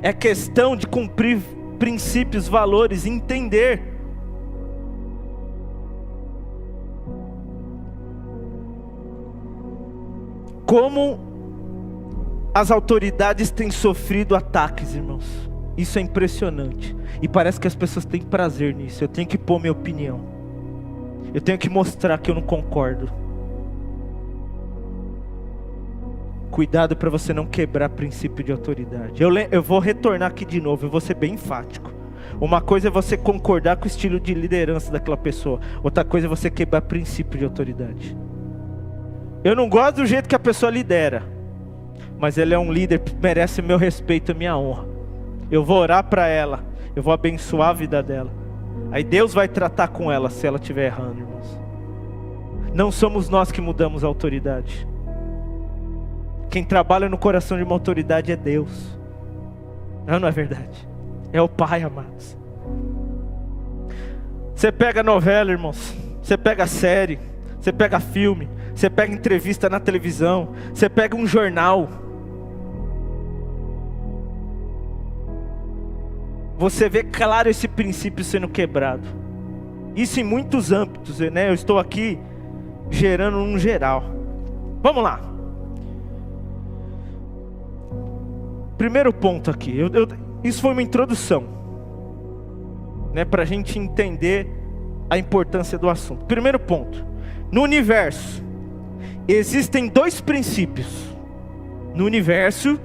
É questão de cumprir princípios, valores, entender. Como as autoridades têm sofrido ataques, irmãos. Isso é impressionante. E parece que as pessoas têm prazer nisso. Eu tenho que pôr minha opinião. Eu tenho que mostrar que eu não concordo. Cuidado para você não quebrar princípio de autoridade. Eu vou retornar aqui de novo, eu vou ser bem enfático. Uma coisa é você concordar com o estilo de liderança daquela pessoa. Outra coisa é você quebrar princípio de autoridade. Eu não gosto do jeito que a pessoa lidera, mas ele é um líder que merece meu respeito e minha honra. Eu vou orar para ela, eu vou abençoar a vida dela. Aí Deus vai tratar com ela se ela estiver errando, irmãos. Não somos nós que mudamos a autoridade. Quem trabalha no coração de uma autoridade é Deus. Não é verdade? É o Pai, amados. Você pega novela, irmãos. Você pega série. Você pega filme. Você pega entrevista na televisão. Você pega um jornal. Você vê claro esse princípio sendo quebrado. Isso em muitos âmbitos, né? Eu estou aqui gerando um geral. Vamos lá. Primeiro ponto aqui. Isso foi uma introdução, né? Para a gente entender a importância do assunto. Primeiro ponto. No universo existem dois princípios. No universo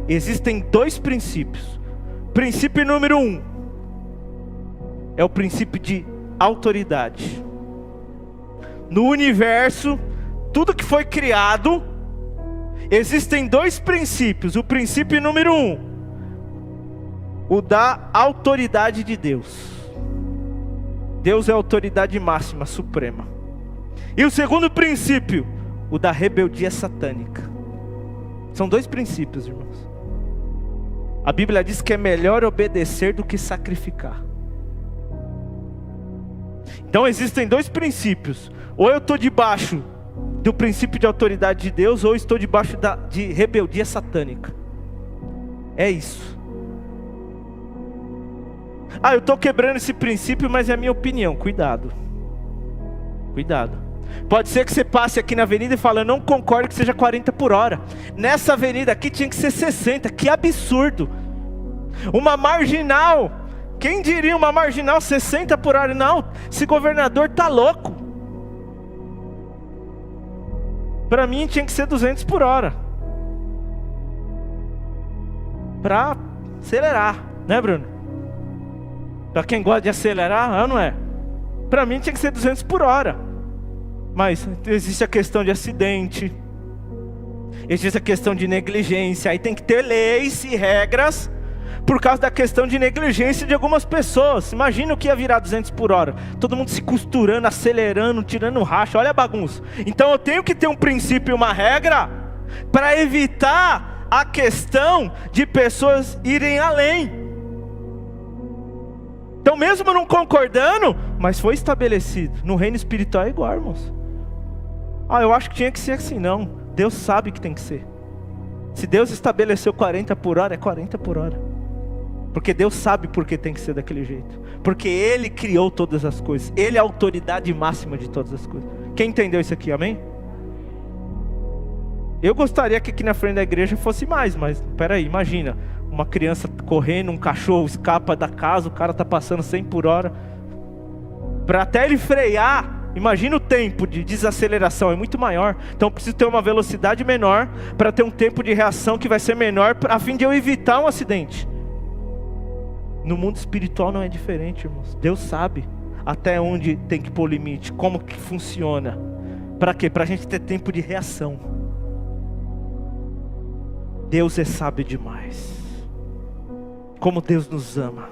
existem dois princípios. Princípio número 1 é o princípio de autoridade. No universo, tudo que foi criado, existem dois princípios. O princípio número 1, o da autoridade de Deus. Deus é a autoridade máxima, suprema. E o segundo princípio, o da rebeldia satânica. São dois princípios, irmãos. A Bíblia diz que é melhor obedecer do que sacrificar. Então existem dois princípios. Ou eu estou debaixo do princípio de autoridade de Deus, ou estou debaixo de rebeldia satânica. É isso. Eu estou quebrando esse princípio, mas é a minha opinião. Cuidado. Cuidado. Pode ser que você passe aqui na avenida e fale: eu não concordo que seja 40 por hora. Nessa avenida aqui tinha que ser 60. Que absurdo. Uma marginal. Quem diria uma marginal 60 por hora? Não, esse governador tá louco. Para mim tinha que ser 200 por hora. Para acelerar, né, Bruno? Para quem gosta de acelerar, não é? Para mim tinha que ser 200 por hora. Mas existe a questão de acidente, existe a questão de negligência. Aí tem que ter leis e regras por causa da questão de negligência de algumas pessoas. Imagina o que ia virar 200 por hora. Todo mundo se costurando, acelerando, tirando racha. Olha a bagunça. Então eu tenho que ter um princípio e uma regra para evitar a questão de pessoas irem além. Então mesmo não concordando, mas foi estabelecido. No reino espiritual é igual, irmãos. Eu acho que tinha que ser assim. Não, Deus sabe que tem que ser. Se Deus estabeleceu 40 por hora, é 40 por hora. Porque Deus sabe por que tem que ser daquele jeito. Porque Ele criou todas as coisas. Ele é a autoridade máxima de todas as coisas. Quem entendeu isso aqui, amém? Eu gostaria que aqui na frente da igreja fosse mais, mas peraí, imagina. Uma criança correndo, um cachorro escapa da casa, o cara está passando 100 por hora. Para até ele frear, imagina o tempo de desaceleração, é muito maior. Então eu preciso ter uma velocidade menor para ter um tempo de reação que vai ser menor, a fim de eu evitar um acidente. No mundo espiritual não é diferente, irmãos. Deus sabe até onde tem que pôr o limite, como que funciona. Para quê? Para a gente ter tempo de reação. Deus é sábio demais. Como Deus nos ama,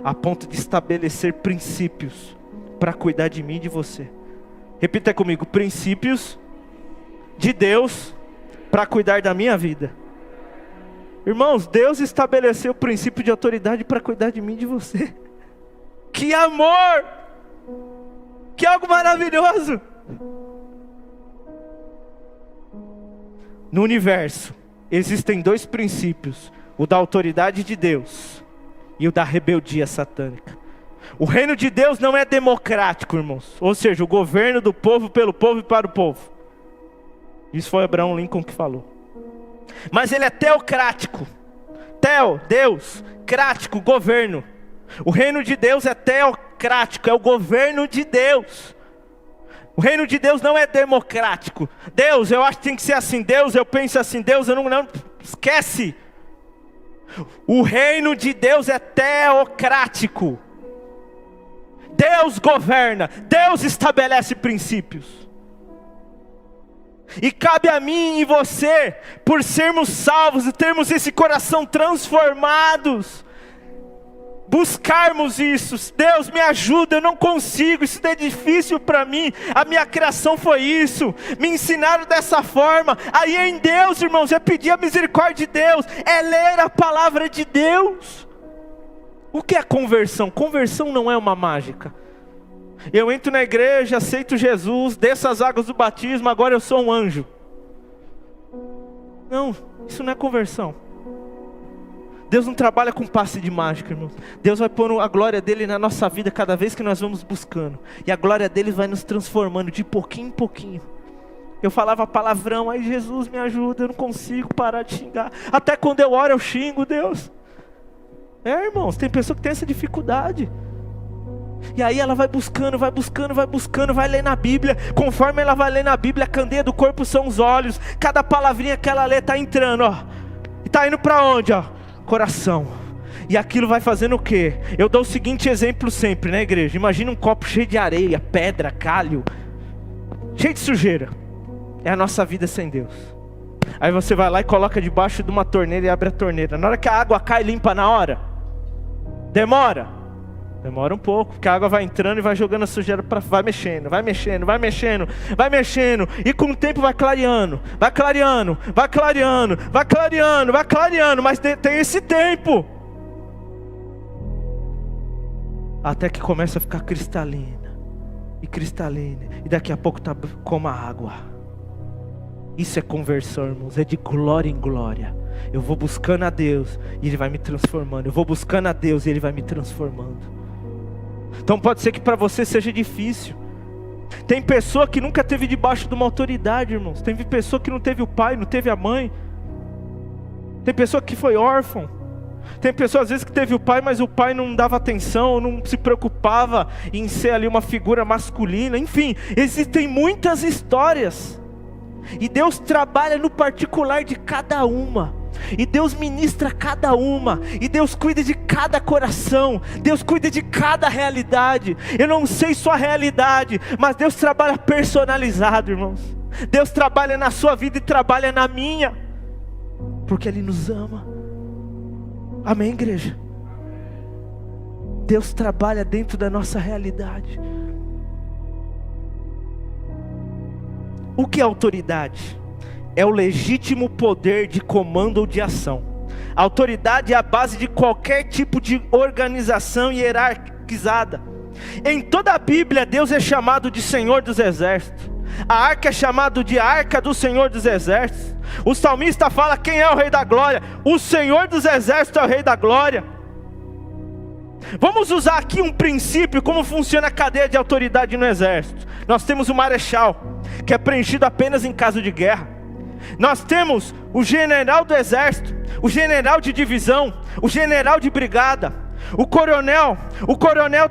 a ponto de estabelecer princípios para cuidar de mim e de você. Repita comigo: princípios de Deus para cuidar da minha vida. Irmãos, Deus estabeleceu o princípio de autoridade para cuidar de mim e de você. Que amor! Que algo maravilhoso! No universo existem dois princípios. o da autoridade de Deus e o da rebeldia satânica. O reino de Deus não é democrático, irmãos. Ou seja, o governo do povo, pelo povo e para o povo. Isso foi Abraham Lincoln que falou. Mas ele é teocrático. Teo, Deus, crático, governo. O reino de Deus é teocrático, é o governo de Deus. O reino de Deus não é democrático. Deus, eu acho que tem que ser assim. Deus, eu penso assim. Deus, eu não esquece. O reino de Deus é teocrático. Deus governa, Deus estabelece princípios. E cabe a mim e você, por sermos salvos e termos esse coração transformados, buscarmos isso. Deus me ajuda, eu não consigo, isso é difícil para mim. A minha criação foi isso, me ensinaram dessa forma. Aí em Deus, irmãos, é pedir a misericórdia de Deus, é ler a palavra de Deus. O que é conversão? Conversão não é uma mágica. Eu entro na igreja, aceito Jesus, desço as águas do batismo, agora eu sou um anjo. Não, isso não é conversão. Deus não trabalha com passe de mágica, irmãos. Deus vai pôr a glória dele na nossa vida cada vez que nós vamos buscando. E a glória dele vai nos transformando de pouquinho em pouquinho. Eu falava palavrão, aí Jesus me ajuda, eu não consigo parar de xingar. Até quando eu oro eu xingo Deus. Irmãos, tem pessoa que tem essa dificuldade. E aí ela vai buscando, vai ler na Bíblia. Conforme ela vai ler na Bíblia, a candeia do corpo são os olhos. Cada palavrinha que ela lê está entrando, ó. E está indo para onde, ó? Coração. E aquilo vai fazendo o quê? Eu dou o seguinte exemplo sempre, né, igreja? Imagina um copo cheio de areia, pedra, calho, cheio de sujeira. É a nossa vida sem Deus. Aí você vai lá e coloca debaixo de uma torneira e abre a torneira. Na hora que a água cai, limpa na hora? Demora um pouco, porque a água vai entrando e vai jogando a sujeira para, vai mexendo. E com o tempo vai clareando, mas tem esse tempo. Até que começa a ficar cristalina, e daqui a pouco tá como a água. Isso é conversão, irmãos, é de glória em glória. Eu vou buscando a Deus e Ele vai me transformando. Então pode ser que para você seja difícil. Tem pessoa que nunca teve debaixo de uma autoridade, irmãos. Tem pessoa que não teve o pai, não teve a mãe. Tem pessoa que foi órfão. Tem pessoa às vezes que teve o pai, mas o pai não dava atenção, não se preocupava em ser ali uma figura masculina. Enfim, existem muitas histórias. E Deus trabalha no particular de cada uma. E Deus ministra cada uma. E Deus cuida de cada coração. Deus cuida de cada realidade. Eu não sei sua realidade, mas Deus trabalha personalizado, irmãos. Deus trabalha na sua vida e trabalha na minha, porque Ele nos ama. Amém, igreja? Deus trabalha dentro da nossa realidade. O que é autoridade? É o legítimo poder de comando ou de ação. A autoridade é a base de qualquer tipo de organização hierarquizada. Em toda a Bíblia, Deus é chamado de Senhor dos Exércitos. A arca é chamado de arca do Senhor dos Exércitos. O salmista fala: quem é o Rei da Glória? O Senhor dos Exércitos é o Rei da Glória. Vamos usar aqui um princípio, como funciona a cadeia de autoridade no exército. Nós temos o marechal, que é preenchido apenas em caso de guerra. Nós temos o general do exército, o general de divisão, o general de brigada, o coronel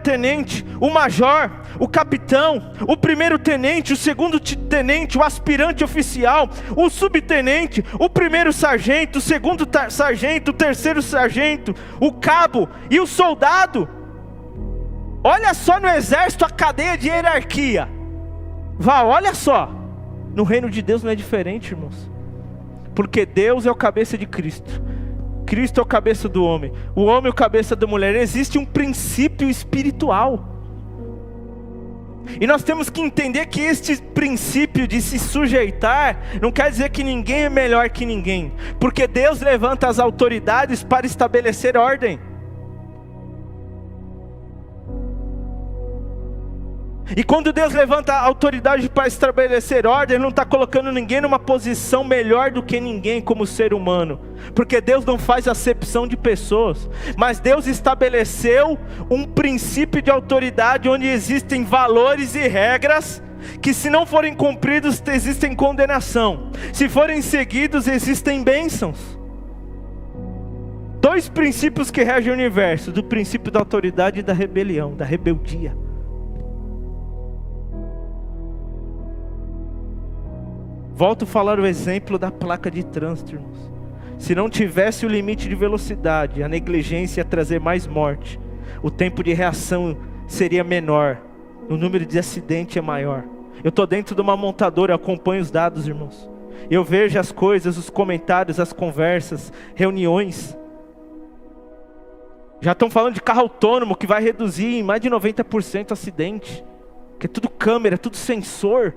tenente, o major, o capitão, o primeiro tenente, o segundo tenente, o aspirante oficial, o subtenente, o primeiro sargento, o segundo sargento, o terceiro sargento, o cabo e o soldado. Olha só no exército a cadeia de hierarquia. Olha só. No reino de Deus não é diferente, irmãos. Porque Deus é o cabeça de Cristo. Cristo é o cabeça do homem. O homem é o cabeça da mulher. Existe um princípio espiritual. E nós temos que entender que este princípio de se sujeitar não quer dizer que ninguém é melhor que ninguém. Porque Deus levanta as autoridades para estabelecer ordem. E quando Deus levanta a autoridade para estabelecer ordem, Ele não está colocando ninguém numa posição melhor do que ninguém como ser humano, porque Deus não faz acepção de pessoas, mas Deus estabeleceu um princípio de autoridade onde existem valores e regras que, se não forem cumpridos, existem condenação, se forem seguidos, existem bênçãos. Dois princípios que regem o universo: do princípio da autoridade e da rebelião, da rebeldia. Volto a falar o exemplo da placa de trânsito, irmãos. Se não tivesse o limite de velocidade, a negligência ia trazer mais morte, o tempo de reação seria menor, o número de acidentes é maior. Eu estou dentro de uma montadora, eu acompanho os dados, irmãos. Eu vejo as coisas, os comentários, as conversas, reuniões. Já estão falando de carro autônomo que vai reduzir em mais de 90% acidente, que é tudo câmera, tudo sensor.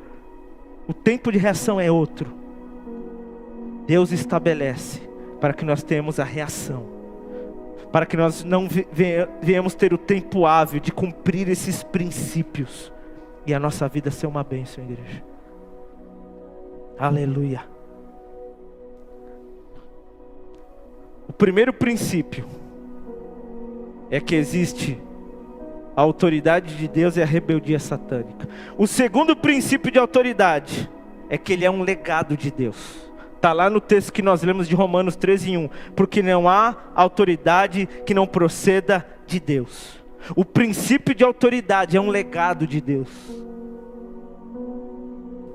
O tempo de reação é outro. Deus estabelece para que nós tenhamos a reação, para que nós não venhamos ter o tempo hábil de cumprir esses princípios e a nossa vida ser uma bênção, igreja. Aleluia. O primeiro princípio é que existe a autoridade de Deus e a rebeldia satânica. O segundo princípio de autoridade é que ele é um legado de Deus. Está lá no texto que nós lemos de Romanos 13:1. Porque não há autoridade que não proceda de Deus. O princípio de autoridade é um legado de Deus.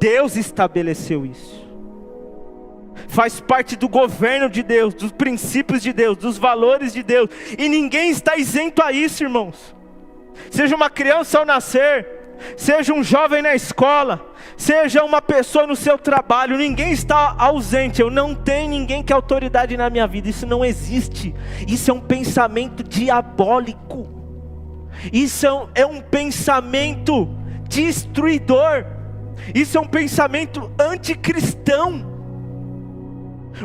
Deus estabeleceu isso. Faz parte do governo de Deus, dos princípios de Deus, dos valores de Deus. E ninguém está isento a isso, irmãos. Seja uma criança ao nascer, seja um jovem na escola, seja uma pessoa no seu trabalho, ninguém está ausente. Eu não tenho ninguém que é autoridade na minha vida. Isso não existe. Isso é um pensamento diabólico. Isso é um pensamento destruidor. Isso é um pensamento anticristão.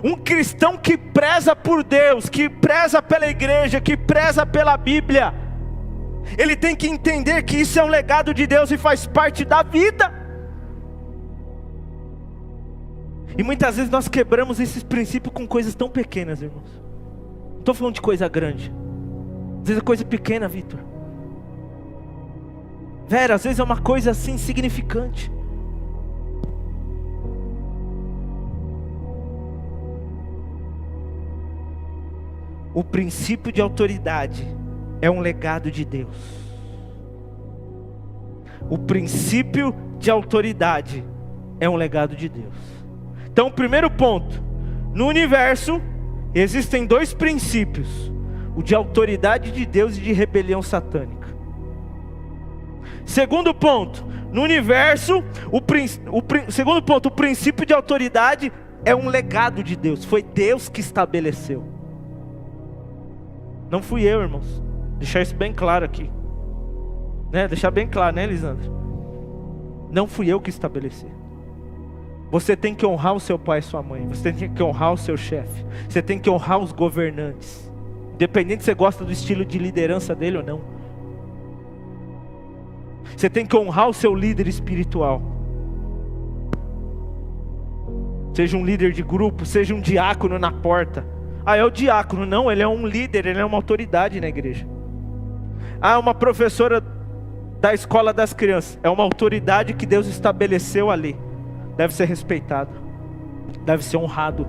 Um cristão que preza por Deus, que preza pela igreja, que preza pela Bíblia, ele tem que entender que isso é um legado de Deus e faz parte da vida. E muitas vezes nós quebramos esses princípios com coisas tão pequenas, irmãos. Não estou falando de coisa grande. Às vezes é coisa pequena, Vitor. Vera, às vezes é uma coisa assim insignificante. O princípio de autoridade é um legado de Deus. O princípio de autoridade é um legado de Deus. Então, primeiro ponto: no universo existem dois princípios: o de autoridade de Deus e de rebelião satânica. Segundo ponto: no universo, segundo ponto, o princípio de autoridade é um legado de Deus. Foi Deus que estabeleceu. Não fui eu, irmãos. Deixar isso bem claro aqui, né? Deixar bem claro, né, Lisandro? Não fui eu que estabeleci. Você tem que honrar o seu pai e sua mãe. Você tem que honrar o seu chefe. Você tem que honrar os governantes, independente se você gosta do estilo de liderança dele ou não. Você tem que honrar o seu líder espiritual. Seja um líder de grupo, seja um diácono na porta. Ah, é o diácono. Não, ele é um líder, ele é uma autoridade na igreja. Ah, uma professora da escola das crianças. É uma autoridade que Deus estabeleceu ali. Deve ser respeitado. Deve ser honrado.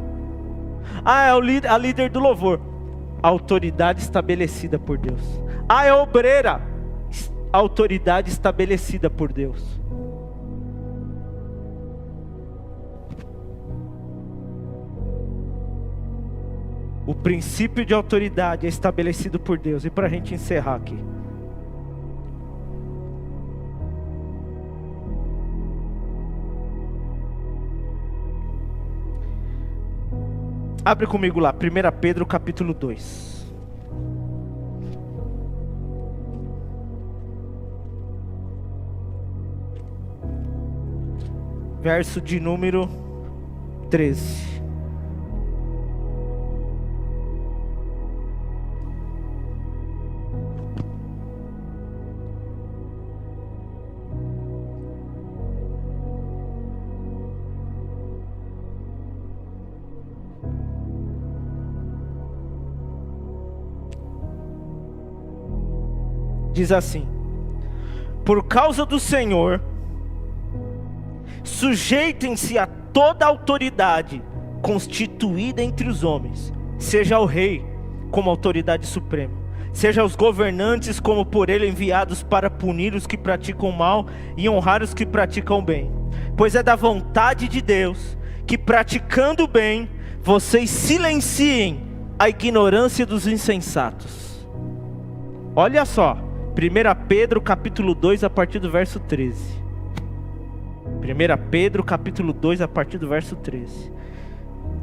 Ah, é a líder do louvor. Autoridade estabelecida por Deus. Ah, é obreira. Autoridade estabelecida por Deus. O princípio de autoridade é estabelecido por Deus. E para a gente encerrar aqui, abre comigo lá, 1 Pedro capítulo 2. Verso de número 13. diz assim: por causa do Senhor, sujeitem-se a toda autoridade constituída entre os homens, seja o rei como autoridade suprema, seja os governantes como por ele enviados para punir os que praticam mal e honrar os que praticam bem. Pois é da vontade de Deus que, praticando o bem, vocês silenciem a ignorância dos insensatos. Olha só, 1 Pedro capítulo 2 a partir do verso 13. 1 Pedro capítulo 2 a partir do verso 13.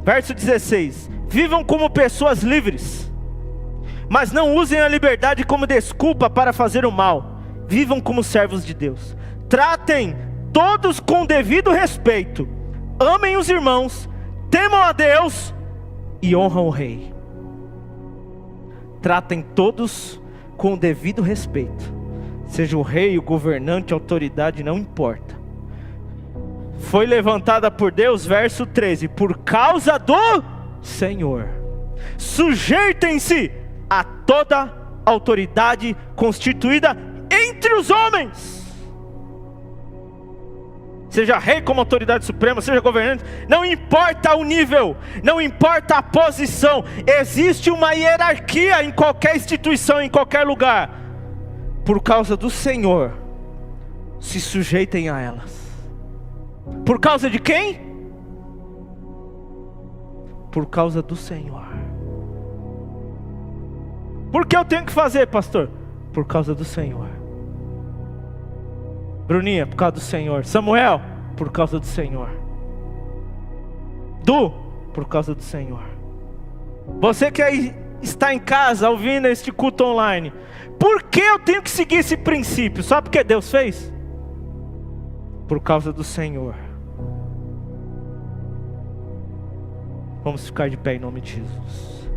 Verso 16: vivam como pessoas livres, mas não usem a liberdade como desculpa para fazer o mal. Vivam como servos de Deus. Tratem todos com devido respeito. Amem os irmãos, temam a Deus e honram o rei. Tratem todos com devido respeito. Seja o rei, o governante, a autoridade, não importa. Foi levantada por Deus, verso 13, por causa do Senhor. Sujeitem-se a toda autoridade constituída entre os homens. Seja rei como autoridade suprema, seja governante, não importa o nível, não importa a posição, existe uma hierarquia em qualquer instituição, em qualquer lugar. Por causa do Senhor, se sujeitem a elas. Por causa de quem? Por causa do Senhor. Por que eu tenho que fazer, pastor? Por causa do Senhor. Bruninha, por causa do Senhor. Samuel, por causa do Senhor. Du, por causa do Senhor. Você que aí está em casa ouvindo este culto online, por que eu tenho que seguir esse princípio? Só porque Deus fez? Por causa do Senhor. Vamos ficar de pé em nome de Jesus.